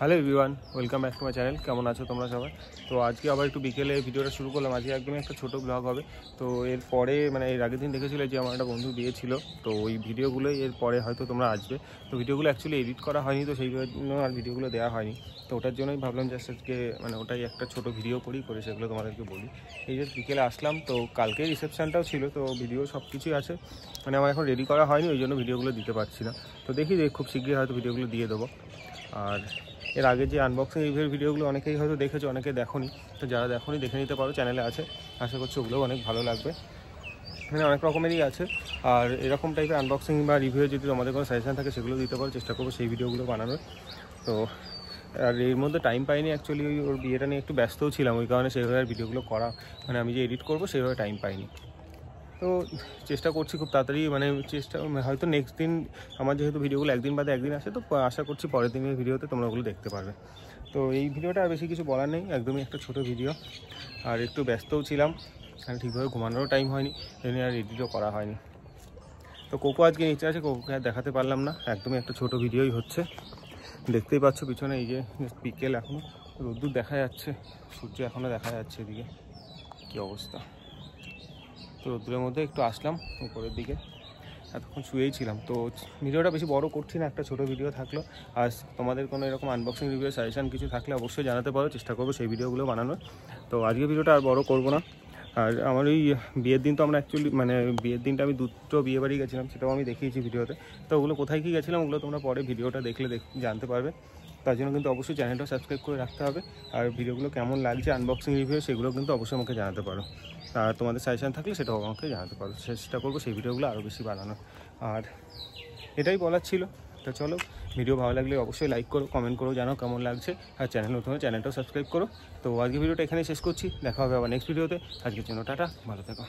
Hello everyone, welcome back to my channel. কেমন আছো তোমরা সবাই? তো আজকে আবার একটু বিকেলে ভিডিওটা শুরু করলাম। আজকে একদমই একটা ছোটো ব্লগ হবে। তো এরপরে এর আগের দিন দেখেছিলে যে আমার একটা বন্ধু দিয়েছিল, তো ওই ভিডিওগুলোই এরপরে হয়তো তোমরা আসবে। তো ভিডিওগুলো অ্যাকচুয়ালি এডিট করা হয়নি, তো সেই জন্য আর ভিডিওগুলো দেওয়া হয়নি। তো ওটার জন্যই ভাবলাম যে আজকে ওটাই একটা ছোটো ভিডিও করে সেগুলো তোমাদেরকে বলি। এই যে বিকেলে আসলাম, তো কালকে রিসেপশানটাও ছিল, তো ভিডিও সব কিছুই আছে। আমার এখন রেডি করা হয়নি, ওই জন্য ভিডিওগুলো দিতে পারছি না। তো দেখি খুব শীঘ্রই হয়তো ভিডিওগুলো দিয়ে দেবো। আর এর আগে যে আনবক্সিং রিভিউর ভিডিওগুলো অনেকেই হয়তো দেখেছো, অনেকে দেখোনি। তো যারা দেখোনি দেখে নিতে পারো, চ্যানেলে আছে। আশা করছি ওগুলোও অনেক ভালো লাগবে। অনেক রকমেরই আছে। আর এরকম টাইপের আনবক্সিং বা রিভিউ যদি তোমাদের কোনো সাজেশন থাকে সেগুলো দিতে পারো, চেষ্টা করবো সেই ভিডিওগুলো বানানোর। তো আর এর মধ্যে টাইম পাইনি, অ্যাকচুয়ালি ওর বিয়েটা নিয়ে একটু ব্যস্তও ছিলাম, ওই কারণে সেইভাবে ভিডিওগুলো করা আমি যে এডিট করবো সেইভাবে টাইম পাইনি। তো চেষ্টা করছি খুব তাড়াতাড়ি, চেষ্টা হয়তো নেক্সট দিন, আমার যেহেতু ভিডিওগুলো একদিন বাদে একদিন আসে, তো আশা করছি পরের দিনের ভিডিওতে তোমরা ওগুলো দেখতে পারবে। তো এই ভিডিওটা আর বেশি কিছু বলার নেই, একদমই একটা ছোটো ভিডিও। আর একটু ব্যস্তও ছিলাম, আর ঠিকভাবে ঘুমানোরও টাইম হয়নি, এমনি আর এডিটও করা হয়নি। তো কোকো আজকে নিচে আছে, কোকোকে আর দেখাতে পারলাম না, একদমই একটা ছোটো ভিডিওই হচ্ছে। দেখতেই পাচ্ছ পিছনে এই যে বিকেল, এখনও রোদ্দুর দেখা যাচ্ছে, সূর্য এখনও দেখা যাচ্ছে এদিকে, কী অবস্থা। তো রোদ্দুরের মধ্যে একটু আসলাম উপরের দিকে, এতক্ষণ শুয়েই ছিলাম। তো ভিডিওটা বেশি বড় করছি না, একটা ছোটো ভিডিও থাকলো। আর তোমাদের কোনো এরকম আনবক্সিং রিভিউ সাজেশন কিছু থাকলে অবশ্যই জানাতে পারো, চেষ্টা করবো সেই ভিডিওগুলো বানানোর। তো আজকে ভিডিওটা আর বড় করবো না। আর আমার ওই বিয়ের দিন তো আমরা অ্যাকচুয়ালি বিয়ের দিনটা আমি দুটো বিয়ে বাড়ি গেছিলাম, সেটাও আমি দেখিয়েছি ভিডিওতে। তো ওগুলো কোথায় কী গেছিলাম ওগুলো তোমরা পরে ভিডিওটা দেখলে জানতে পারবে। তার জন্য কিন্তু অবশ্যই চ্যানেলটা সাবস্ক্রাইব করে রাখতে হবে। আর ভিডিওগুলো কেমন লাগছে আনবক্সিং রিভিউ সেগুলো কিন্তু অবশ্যই আমাকে জানাতে পারো। আর তোমাদের সাজেশন থাকলে সেটাও আমাকে জানাতে পারো, চেষ্টা করবো সেই ভিডিওগুলো আরও বেশি বানানো। আর এটাই বলার ছিল। তো চলো, ভিডিও ভালো লাগলে অবশ্যই লাইক করো, কমেন্ট করো, জানাও কেমন লাগছে। আর চ্যানেল নতুন হলে চ্যানেলটাও সাবস্ক্রাইব করো। তো আজকে ভিডিওটা এখানেই শেষ করছি, দেখা হবে আবার নেক্সট ভিডিওতে। আজকের জন্য টাটা, ভালো থেকো।